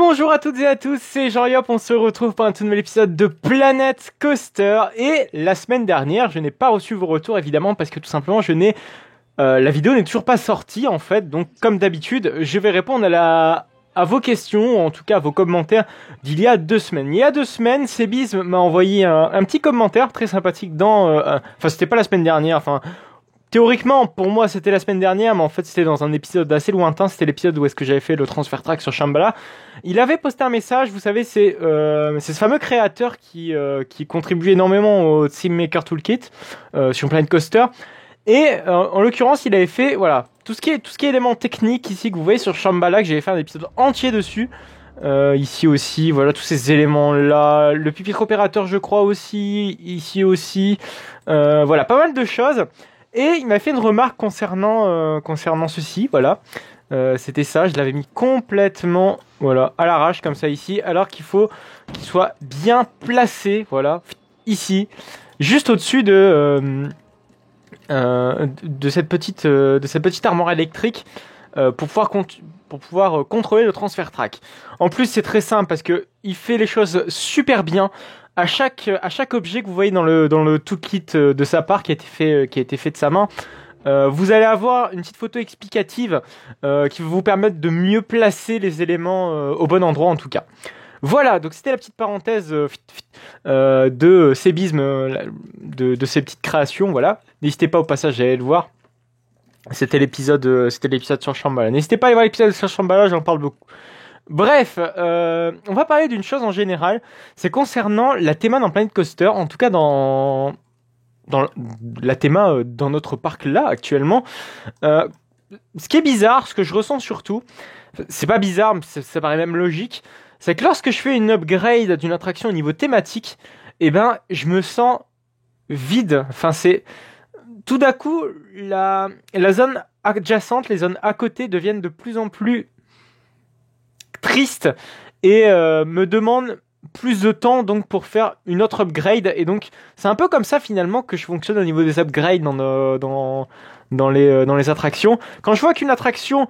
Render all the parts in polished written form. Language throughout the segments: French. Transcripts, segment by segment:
Bonjour à toutes et à tous, c'est Jean-Yop, on se retrouve pour un tout nouvel épisode de Planet Coaster. Et la semaine dernière, je n'ai pas reçu vos retours évidemment parce que tout simplement la vidéo n'est toujours pas sortie en fait. Donc comme d'habitude, je vais répondre à vos questions, en tout cas à vos commentaires d'il y a 2 semaines. Il y a 2 semaines, Sebiz m'a envoyé un petit commentaire très sympathique enfin c'était pas la semaine dernière, théoriquement, pour moi, c'était la semaine dernière, mais en fait, c'était dans un épisode assez lointain. C'était l'épisode où est-ce que j'avais fait le transfer track sur Shambhala. Il avait posté un message, vous savez, c'est ce fameux créateur qui contribue énormément au Sim Maker Toolkit sur Planet Coaster. Et en l'occurrence, il avait fait, voilà, tout ce qui est élément technique ici que vous voyez sur Shambhala, que j'avais fait un épisode entier dessus. Ici aussi, voilà, tous ces éléments-là. Le pupitre opérateur, je crois aussi. Ici aussi. Voilà, pas mal de choses. Et il m'a fait une remarque concernant ceci, voilà. C'était ça, je l'avais mis complètement, voilà, à l'arrache comme ça ici, alors qu'il faut qu'il soit bien placé, voilà, ici, juste au-dessus de cette petite armoire électrique pour pouvoir contrôler le transfert track. En plus, c'est très simple parce que il fait les choses super bien. À chaque objet que vous voyez dans le toolkit de sa part qui a été fait de sa main, vous allez avoir une petite photo explicative qui va vous permettre de mieux placer les éléments au bon endroit en tout cas. Voilà, donc c'était la petite parenthèse de Sebisme, de ces petites créations, voilà. N'hésitez pas au passage à aller le voir. C'était l'épisode sur Shambhala. N'hésitez pas à aller voir l'épisode sur Shambhala, j'en parle beaucoup. Bref, on va parler d'une chose en général, c'est concernant la théma dans Planet Coaster, en tout cas dans la théma dans notre parc là actuellement. Ce qui est bizarre, ce que je ressens surtout, c'est pas bizarre, ça paraît même logique, c'est que lorsque je fais une upgrade d'une attraction au niveau thématique, eh ben je me sens vide. Enfin c'est tout d'un coup la zone adjacente, les zones à côté deviennent de plus en plus triste et me demande plus de temps donc pour faire une autre upgrade, et donc c'est un peu comme ça finalement que je fonctionne au niveau des upgrades dans les attractions. Quand je vois qu'une attraction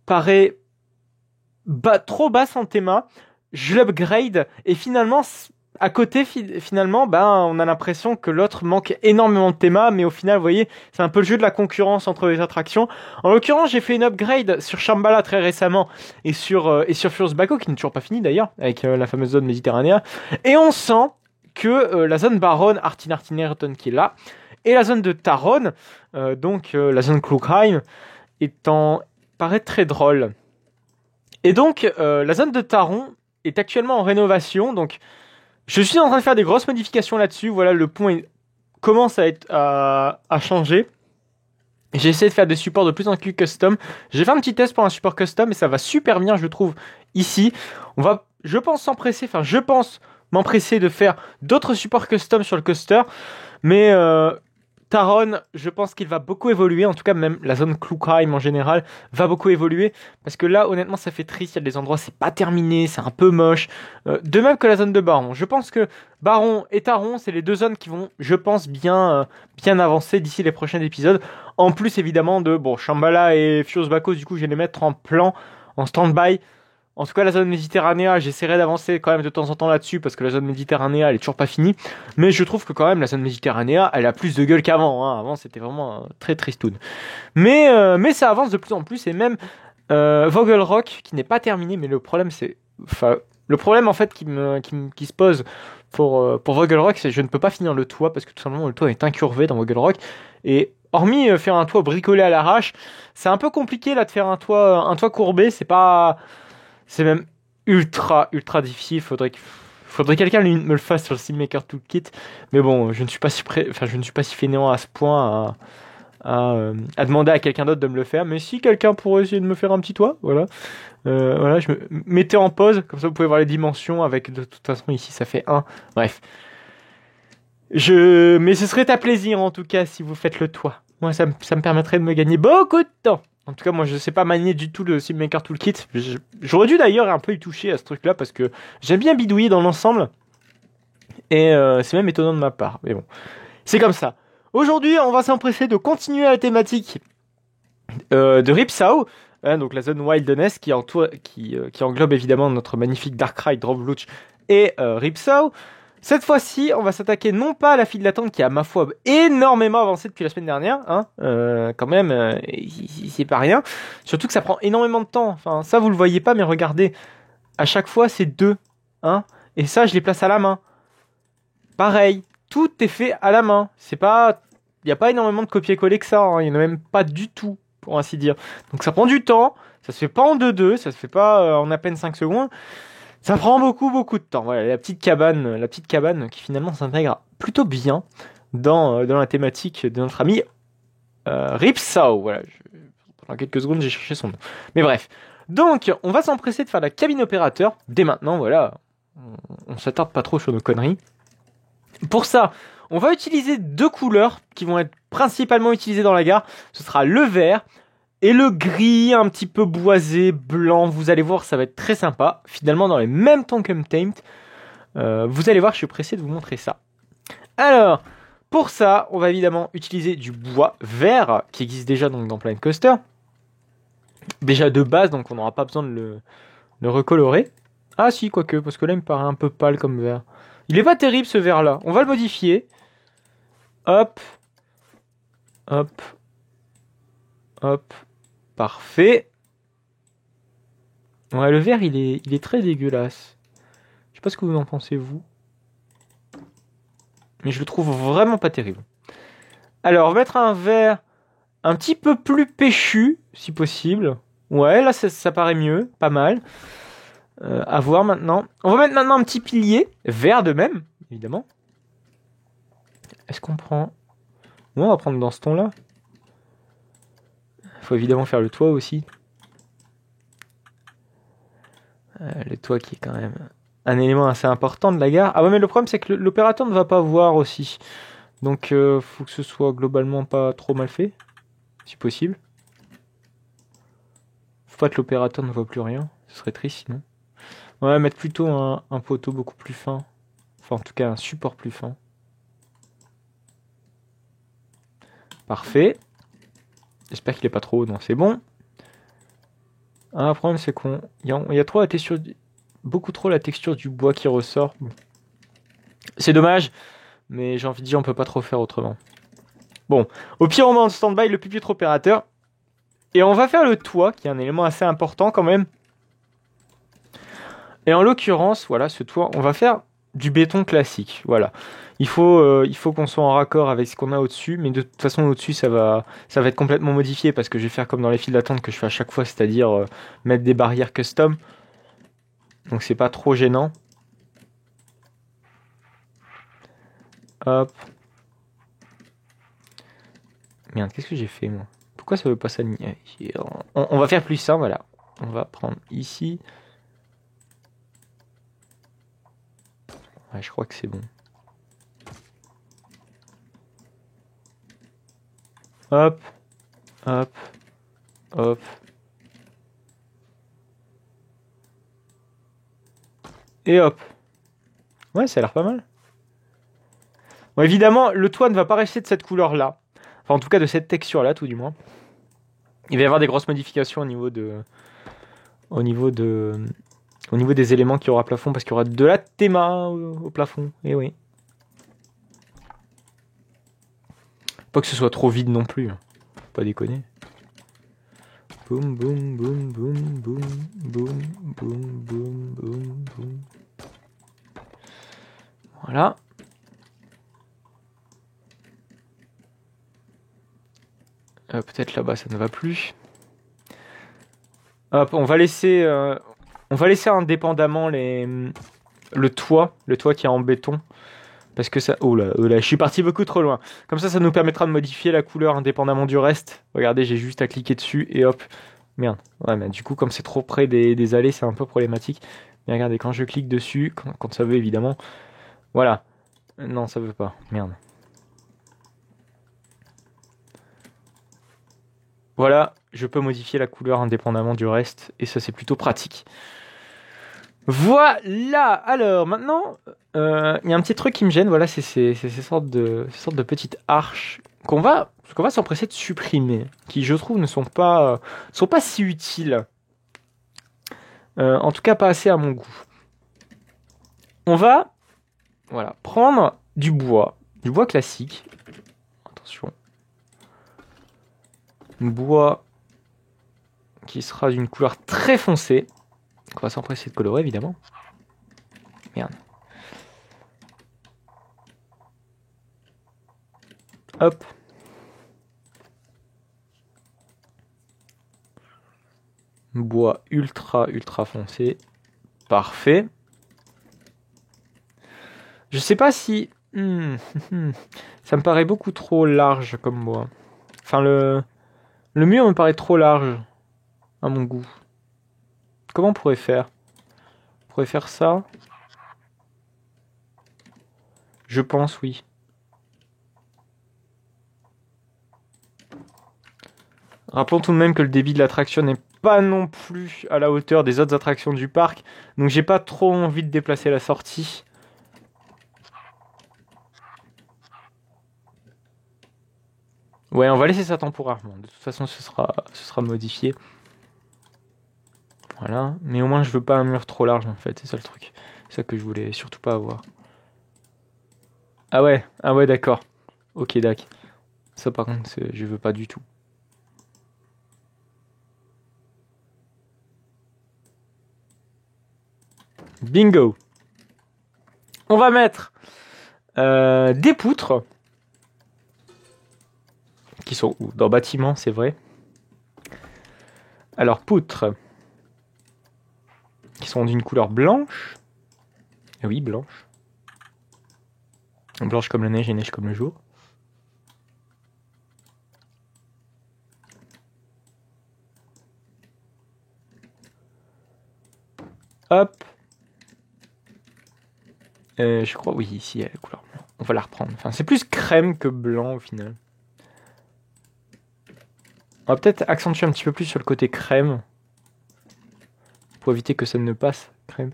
paraît trop basse en théma, je l'upgrade et finalement à côté, finalement, on a l'impression que l'autre manque énormément de théma, mais au final, vous voyez, c'est un peu le jeu de la concurrence entre les attractions. En l'occurrence, j'ai fait une upgrade sur Shambhala très récemment et sur Furious Baco, qui n'est toujours pas fini d'ailleurs, avec la fameuse zone méditerranéenne. Et on sent que la zone Baronne, Artin qui est là, et la zone de Taron, la zone Klugheim, paraît très drôle. Et donc, la zone de Taron est actuellement en rénovation, donc je suis en train de faire des grosses modifications là-dessus. Voilà, le pont commence à changer. J'ai essayé de faire des supports de plus en plus custom. J'ai fait un petit test pour un support custom et ça va super bien, je trouve, ici. Je pense m'empresser de faire d'autres supports custom sur le coaster. Mais Taron, je pense qu'il va beaucoup évoluer. En tout cas, même la zone Klugheim en général va beaucoup évoluer. Parce que là, honnêtement, ça fait triste. Il y a des endroits, c'est pas terminé, c'est un peu moche. De même que la zone de Baron. Je pense que Baron et Taron, c'est les deux zones qui vont, je pense, bien avancer d'ici les prochains épisodes. En plus, évidemment, Shambhala et Furious Baco, du coup, je vais les mettre en plan, en stand-by. En tout cas, la zone méditerranéenne, j'essaierai d'avancer quand même de temps en temps là-dessus parce que la zone méditerranéenne, elle est toujours pas finie. Mais je trouve que quand même, la zone méditerranéenne, elle a plus de gueule qu'avant. Hein. Avant, c'était vraiment très tristoun. Mais ça avance de plus en plus et même Vogel Rock, qui n'est pas terminé, mais le problème, en fait, qui se pose pour Vogel Rock, c'est que je ne peux pas finir le toit parce que tout simplement, le toit est incurvé dans Vogel Rock. Et hormis faire un toit bricolé à l'arrache, c'est un peu compliqué là de faire un toit courbé. C'est même ultra difficile. Faudrait que quelqu'un me le fasse sur le Sim Maker Toolkit. Mais bon, je ne suis pas si fainéant à ce point à demander à quelqu'un d'autre de me le faire. Mais si quelqu'un pourrait essayer de me faire un petit toit, voilà. Je me mettais en pause, comme ça vous pouvez voir les dimensions. Avec de toute façon ici ça fait 1. Bref. Mais ce serait à plaisir en tout cas si vous faites le toit. Moi ça me permettrait de me gagner beaucoup de temps. En tout cas, moi, je sais pas manier du tout le Sim Maker Toolkit. J'aurais dû d'ailleurs un peu y toucher à ce truc-là parce que j'aime bien bidouiller dans l'ensemble. Et c'est même étonnant de ma part. Mais bon, c'est comme ça. Aujourd'hui, on va s'empresser de continuer la thématique de Ripsaw. Hein, donc la zone Wilderness qui englobe évidemment notre magnifique Darkrai, Drowbluch et Ripsaw. Cette fois-ci, on va s'attaquer non pas à la file d'attente qui a, ma foi, énormément avancé depuis la semaine dernière, hein, quand même, c'est pas rien. Surtout que ça prend énormément de temps. Enfin, ça, vous le voyez pas, mais regardez, à chaque fois, c'est 2, hein, et ça, je les place à la main. Pareil, tout est fait à la main. C'est pas, il n'y a pas énormément de copier-coller que ça, hein. Il n'y en a même pas du tout, pour ainsi dire. Donc ça prend du temps, ça se fait pas en 2-2, ça se fait pas en à peine 5 secondes. Ça prend beaucoup de temps. Voilà, la petite cabane qui finalement s'intègre plutôt bien dans la thématique de notre ami Ripsaw. Voilà, pendant quelques secondes j'ai cherché son nom. Mais bref, donc on va s'empresser de faire la cabine opérateur dès maintenant. Voilà, on s'attarde pas trop sur nos conneries. Pour ça, on va utiliser 2 couleurs qui vont être principalement utilisées dans la gare. Ce sera le vert et le gris, un petit peu boisé, blanc. Vous allez voir, ça va être très sympa. Finalement, dans les mêmes tons que Tamed. Vous allez voir, je suis pressé de vous montrer ça. Alors, pour ça, on va évidemment utiliser du bois vert, qui existe déjà donc dans Planet Coaster. Déjà de base, donc on n'aura pas besoin de le recolorer. Ah si, quoique, parce que là, il me paraît un peu pâle comme vert. Il est pas terrible, ce vert-là. On va le modifier. Hop. Hop. Hop. Parfait. Ouais, le vert, il est très dégueulasse. Je sais pas ce que vous en pensez, vous. Mais je le trouve vraiment pas terrible. Alors, mettre un vert un petit peu plus péchu, si possible. Ouais, là, ça paraît mieux. Pas mal. À voir maintenant. On va mettre maintenant un petit pilier. Vert de même, évidemment. Est-ce qu'on prend... Ouais, on va prendre dans ce ton-là. Faut évidemment faire le toit aussi. Le toit qui est quand même un élément assez important de la gare. Ah ouais, mais le problème c'est que l'opérateur ne va pas voir aussi. Donc faut que ce soit globalement pas trop mal fait, si possible. Faut pas que l'opérateur ne voit plus rien, ce serait triste sinon. Ouais, mettre plutôt un poteau beaucoup plus fin. Enfin en tout cas un support plus fin. Parfait. J'espère qu'il est pas trop haut, non c'est bon. Ah, le problème c'est qu'il y a trop la texture, beaucoup trop la texture du bois qui ressort. C'est dommage, mais j'ai envie de dire on peut pas trop faire autrement. Bon, au pire on met en stand-by le pupitre opérateur. Et on va faire le toit, qui est un élément assez important quand même. Et en l'occurrence, voilà, ce toit, on va faire du béton classique. Voilà. Il faut qu'on soit en raccord avec ce qu'on a au-dessus, mais de toute façon au-dessus ça va être complètement modifié parce que je vais faire comme dans les files d'attente que je fais à chaque fois, c'est-à-dire mettre des barrières custom. Donc c'est pas trop gênant. Hop. Merde, qu'est-ce que j'ai fait moi? Pourquoi ça veut pas s'aligner? On va faire plus simple, voilà. On va prendre ici. Ouais, je crois que c'est bon. Hop, hop, hop. Et hop. Ouais, ça a l'air pas mal. Bon, évidemment, le toit ne va pas rester de cette couleur-là. Enfin, en tout cas, de cette texture-là, tout du moins. Il va y avoir des grosses modifications au niveau des éléments qu'il y aura au plafond, parce qu'il y aura de la théma au plafond. Et oui. Pas que ce soit trop vide non plus. Faut pas déconner. Boum, boum, boum, boum, boum, boum, boum, boum, boum, boum. Voilà. Peut-être là-bas ça ne va plus. Hop, on va laisser indépendamment le toit qui est en béton. Parce que ça... Oh là, je suis parti beaucoup trop loin. Comme ça nous permettra de modifier la couleur indépendamment du reste. Regardez, j'ai juste à cliquer dessus et hop. Merde. Ouais, mais du coup, comme c'est trop près des allées, c'est un peu problématique. Mais regardez, quand je clique dessus, quand ça veut évidemment... Voilà. Non, ça veut pas. Merde. Voilà, je peux modifier la couleur indépendamment du reste. Et ça, c'est plutôt pratique. Voilà. Alors, maintenant, il y a un petit truc qui me gêne. Voilà, c'est ces sortes de petites arches qu'on va ce qu'on va s'empresser de supprimer, qui je trouve ne sont pas si utiles. En tout cas pas assez à mon goût. On va prendre du bois classique. Attention. Bois qui sera d'une couleur très foncée. On va s'empresser de colorer évidemment. Merde. Hop. Bois ultra foncé. Parfait. Je sais pas si... ça me paraît beaucoup trop large comme bois. Enfin, le mur me paraît trop large à mon goût. Comment on pourrait faire? On pourrait faire ça. Je pense, oui. Rappelons tout de même que le débit de l'attraction n'est pas non plus à la hauteur des autres attractions du parc. Donc j'ai pas trop envie de déplacer la sortie. Ouais, on va laisser ça temporairement. De toute façon, ce sera modifié. Voilà. Mais au moins, je veux pas un mur trop large, en fait. C'est ça le truc. C'est ça que je voulais surtout pas avoir. Ah ouais, d'accord. Ok, d'accord. Ça, par contre, je veux pas du tout. Bingo. On va mettre des poutres. Qui sont dans le bâtiment, c'est vrai. Alors, poutres. Qui sont d'une couleur blanche. Oui, blanche. Blanche comme la neige et neige comme le jour. Hop. Je crois, oui, ici, il y a la couleur blanc. On va la reprendre. Enfin, c'est plus crème que blanc, au final. On va peut-être accentuer un petit peu plus sur le côté crème. Pour éviter que ça ne passe, crème.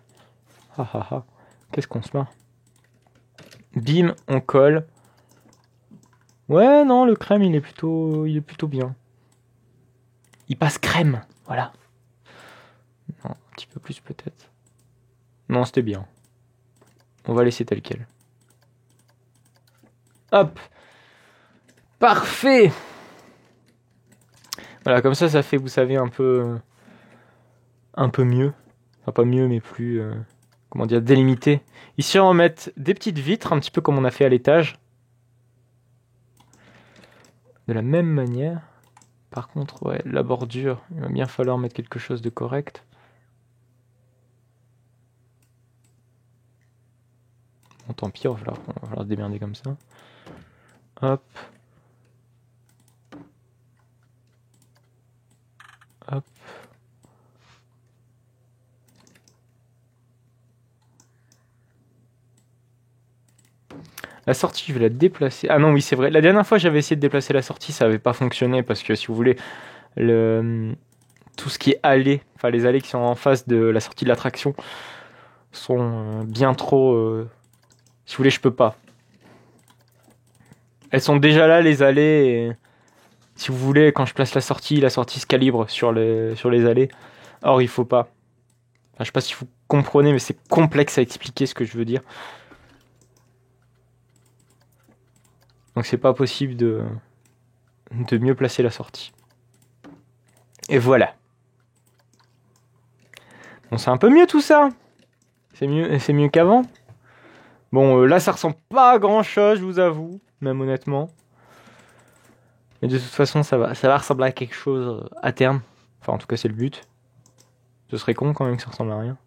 Ah ah ah. Qu'est-ce qu'on se marre. Bim, on colle. Ouais, non, le crème, il est plutôt bien. Il passe crème, voilà. Non, un petit peu plus peut-être. Non, c'était bien. On va laisser tel quel. Hop. Parfait. Voilà, comme ça fait, vous savez, un peu mieux. Enfin, pas mieux, mais plus, comment dire, délimité. Ici, on va mettre des petites vitres, un petit peu comme on a fait à l'étage. De la même manière. Par contre, ouais, la bordure, il va bien falloir mettre quelque chose de correct. Bon, tant pis, on va falloir se démerder comme ça. Hop. Hop. La sortie, je vais la déplacer. Ah non, oui, c'est vrai. La dernière fois, j'avais essayé de déplacer la sortie, ça n'avait pas fonctionné parce que, si vous voulez, tout ce qui est allées, enfin les allées qui sont en face de la sortie de l'attraction, sont bien trop... Si vous voulez, je peux pas. Elles sont déjà là, les allées. Et si vous voulez, quand je place la sortie se calibre sur les allées. Or, il faut pas. Enfin, je sais pas si vous comprenez, mais c'est complexe à expliquer ce que je veux dire. Donc c'est pas possible de mieux placer la sortie. Et voilà. Bon, c'est un peu mieux tout ça. C'est mieux qu'avant. Bon, là ça ressemble pas à grand chose, je vous avoue, même honnêtement. Mais de toute façon, ça va ressembler à quelque chose à terme. Enfin, en tout cas, c'est le but. Ce serait con quand même que ça ressemble à rien.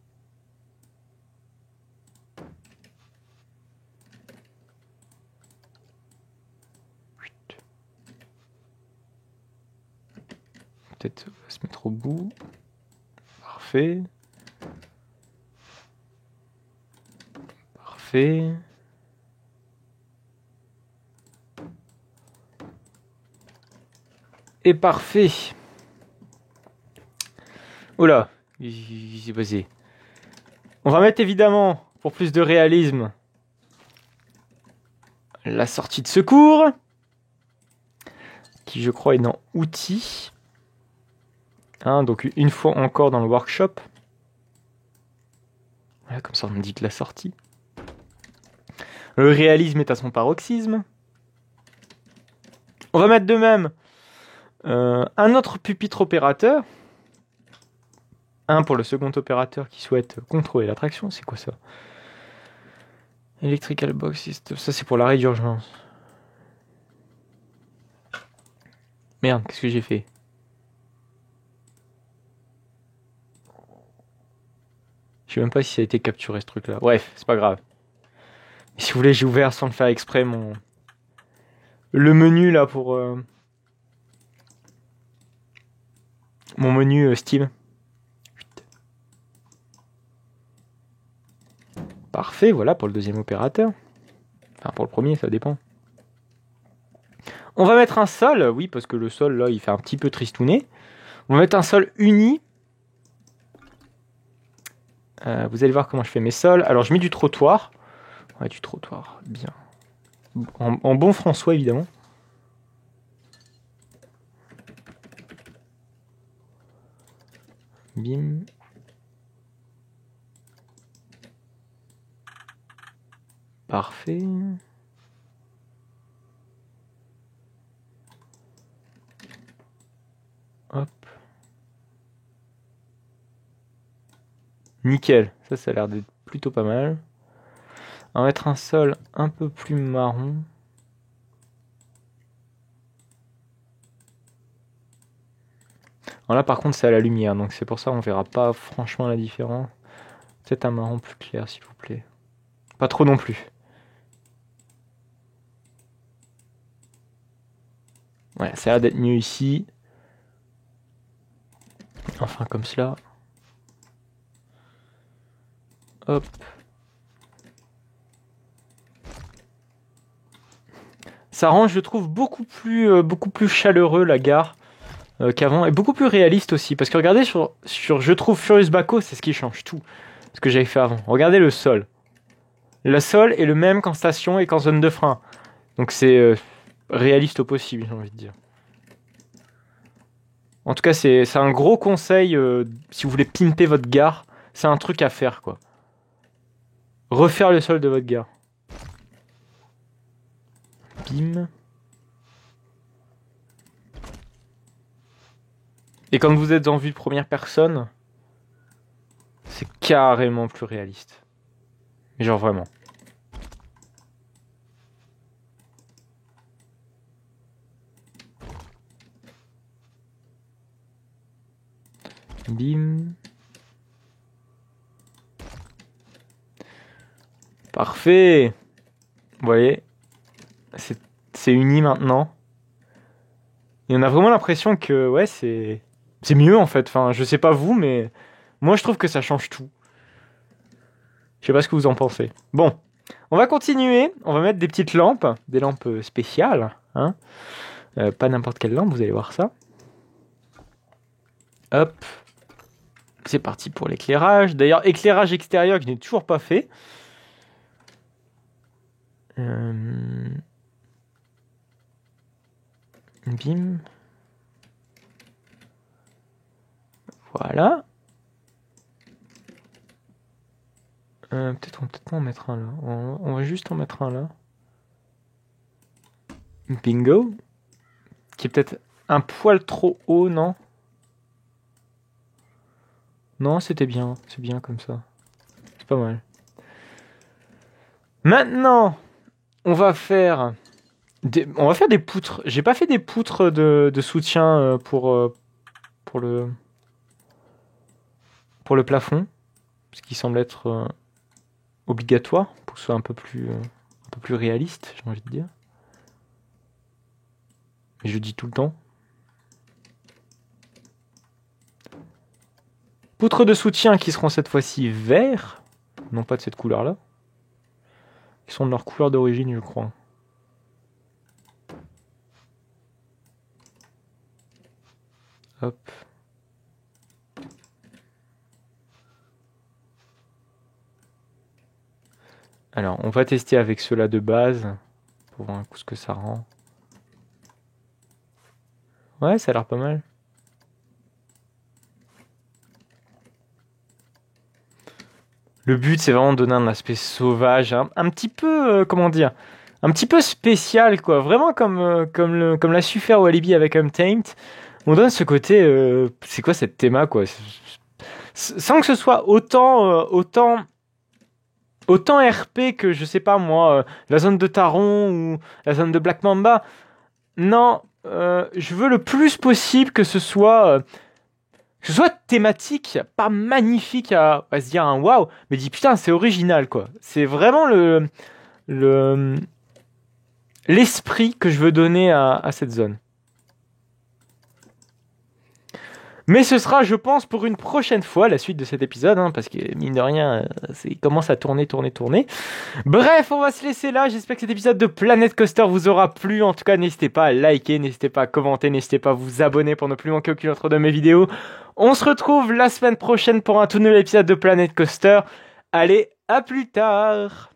Peut-être se mettre au bout. Parfait. Parfait. Et parfait. Oula, qu'est-ce qui s'est passé? On va mettre évidemment, pour plus de réalisme, la sortie de secours. qui je crois est dans outils. Hein, donc une fois encore dans le workshop. Voilà, comme ça on indique la sortie. Le réalisme est à son paroxysme. On va mettre de même un autre pupitre opérateur. Un pour le second opérateur qui souhaite contrôler l'attraction. C'est quoi ça? Electrical box system. Ça c'est pour l'arrêt d'urgence. Merde, qu'est-ce que j'ai fait? Je sais même pas si ça a été capturé ce truc-là. Bref, c'est pas grave. Et si vous voulez, j'ai ouvert sans le faire exprès le menu là pour mon menu Steam. Parfait, voilà pour le deuxième opérateur. Enfin, pour le premier, ça dépend. On va mettre un sol, oui, parce que le sol là, il fait un petit peu tristouné. On va mettre un sol uni. Vous allez voir comment je fais mes sols. Alors, je mets du trottoir. Ouais, du trottoir, bien. En bon François, évidemment. Bim. Parfait. Hop. Nickel. Ça a l'air d'être plutôt pas mal. On va mettre un sol un peu plus marron. Alors là, par contre, c'est à la lumière. Donc c'est pour ça qu'on verra pas franchement la différence. Peut-être un marron plus clair, s'il vous plaît. Pas trop non plus. Ouais, ça a l'air d'être mieux ici. Enfin, comme cela. Hop. Ça rend, je trouve, beaucoup plus chaleureux la gare qu'avant. Et beaucoup plus réaliste aussi. Parce que regardez, je trouve Furious Baco, c'est ce qui change tout. Ce que j'avais fait avant. Regardez le sol. Le sol est le même qu'en station et qu'en zone de frein. Donc c'est réaliste au possible, j'ai envie de dire. En tout cas, c'est un gros conseil si vous voulez pimper votre gare. C'est un truc à faire, quoi. Refaire le sol de votre gare. Bim. Et quand vous êtes en vue de première personne, c'est carrément plus réaliste. Genre vraiment. Bim. Parfait. Vous voyez, c'est uni maintenant. Et on a vraiment l'impression que ouais, c'est mieux en fait. Enfin, je sais pas vous, mais moi je trouve que ça change tout. Je sais pas ce que vous en pensez. Bon, on va continuer. On va mettre des petites lampes, des lampes spéciales. Hein. Pas n'importe quelle lampe, vous allez voir ça. Hop. C'est parti pour l'éclairage. D'ailleurs, éclairage extérieur que je n'ai toujours pas fait. Bim. Voilà. Peut-être on va en mettre un là. On va juste en mettre un là. Bingo. Qui est peut-être un poil trop haut, non? Non, c'était bien. C'est bien comme ça. C'est pas mal. Maintenant, on va faire des poutres. J'ai pas fait des poutres de soutien pour le plafond. Ce qui semble être obligatoire pour que ce soit un peu plus réaliste, j'ai envie de dire. Mais je dis tout le temps. Poutres de soutien qui seront cette fois-ci verts, non pas de cette couleur-là. Qui sont de leur couleur d'origine, je crois. Hop. Alors, on va tester avec ceux-là de base pour voir un coup ce que ça rend. Ouais, ça a l'air pas mal. Le but, c'est vraiment de donner un aspect sauvage, un petit peu, comment dire, un petit peu spécial, quoi. Vraiment comme l'a su faire Walibi avec Untamed. On donne ce côté, c'est quoi cette théma, quoi. Sans que ce soit autant RP que, je sais pas moi, la zone de Taron ou la zone de Black Mamba. Non, je veux le plus possible que ce soit thématique, pas magnifique à se dire un waouh, mais dis putain, c'est original quoi. C'est vraiment le, l'esprit que je veux donner à cette zone. Mais ce sera, je pense, pour une prochaine fois, la suite de cet épisode, hein, parce que mine de rien, il commence à tourner. Bref, on va se laisser là. J'espère que cet épisode de Planet Coaster vous aura plu. En tout cas, n'hésitez pas à liker, n'hésitez pas à commenter, n'hésitez pas à vous abonner pour ne plus manquer aucune autre de mes vidéos. On se retrouve la semaine prochaine pour un tout nouvel épisode de Planet Coaster. Allez, à plus tard!